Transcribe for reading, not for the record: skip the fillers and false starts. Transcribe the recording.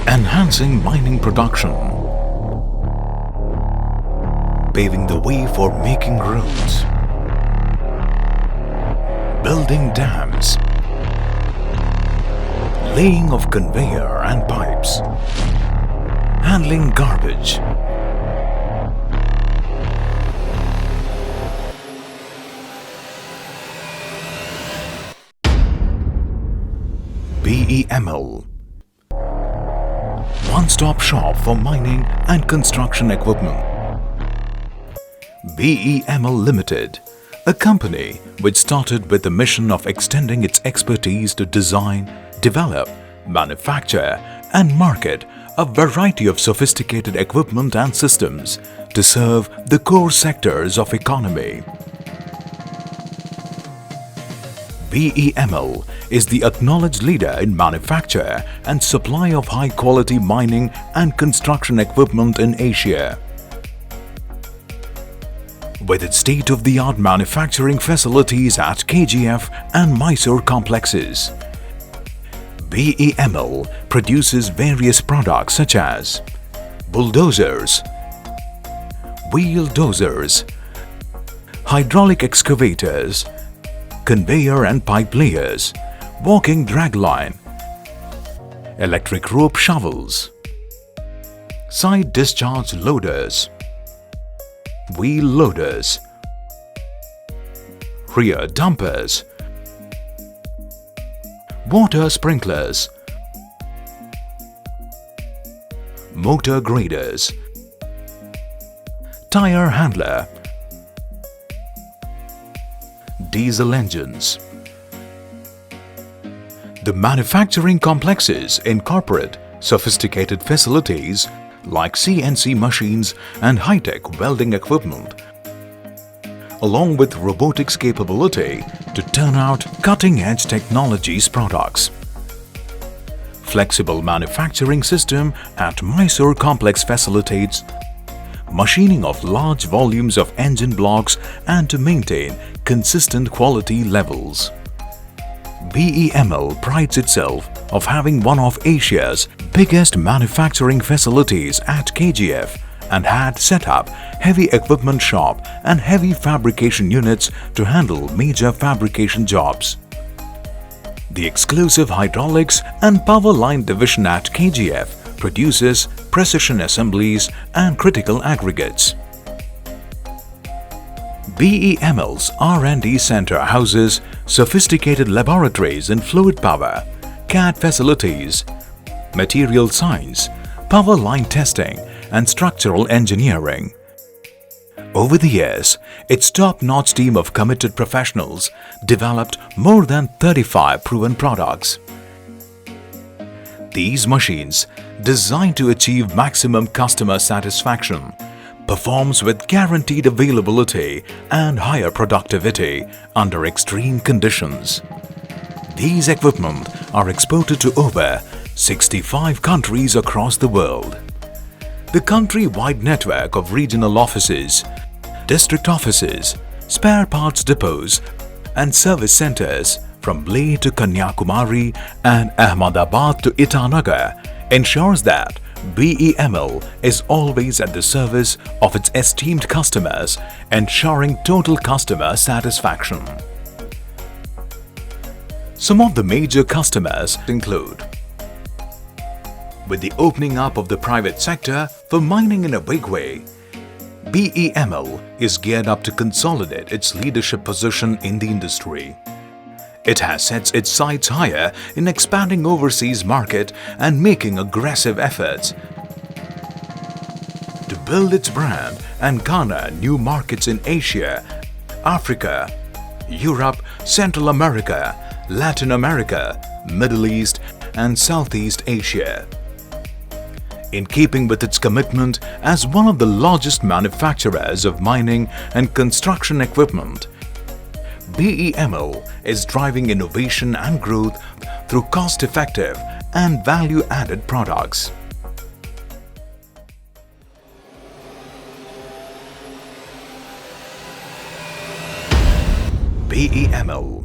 enhancing mining production, paving the way for making roads, building dams, laying of conveyor and pipes, handling garbage, BEML, one-stop shop for mining and construction equipment. BEML Limited, a company which started with the mission of extending its expertise to design, develop, manufacture and market a variety of sophisticated equipment and systems to serve the core sectors of economy. BEML is the acknowledged leader in manufacture and supply of high-quality mining and construction equipment in Asia. With its state-of-the-art manufacturing facilities at KGF and Mysore complexes, BEML produces various products such as bulldozers, wheel dozers, hydraulic excavators, conveyor and pipe layers, walking dragline, electric rope shovels, side discharge loaders, wheel loaders, rear dumpers, water sprinklers, motor graders, tire handler, diesel engines. The manufacturing complexes incorporate sophisticated facilities like CNC machines and high-tech welding equipment, along with robotics capability to turn out cutting-edge technologies products. Flexible manufacturing system at Mysore complex facilitates machining of large volumes of engine blocks and to maintain consistent quality levels. BEML prides itself of having one of Asia's biggest manufacturing facilities at KGF and had set up heavy equipment shop and heavy fabrication units to handle major fabrication jobs. The exclusive hydraulics and power line division at KGF produces precision assemblies and critical aggregates. BEML's R&D center houses sophisticated laboratories in fluid power, CAD facilities, material science, power line testing and structural engineering. Over the years, its top-notch team of committed professionals developed more than 35 proven products. These machines, designed to achieve maximum customer satisfaction, performs with guaranteed availability and higher productivity under extreme conditions. These equipment are exported to over 65 countries across the world. The country-wide network of regional offices, district offices, spare parts depots and service centers from Leh to Kanyakumari and Ahmedabad to Itanagar ensures that BEML is always at the service of its esteemed customers, ensuring total customer satisfaction. Some of the major customers include: with the opening up of the private sector for mining in a big way, BEML is geared up to consolidate its leadership position in the industry. It has set its sights higher in expanding overseas market and making aggressive efforts to build its brand and garner new markets in Asia, Africa, Europe, Central America, Latin America, Middle East and Southeast Asia. In keeping with its commitment as one of the largest manufacturers of mining and construction equipment, BEML is driving innovation and growth through cost-effective and value-added products. BEML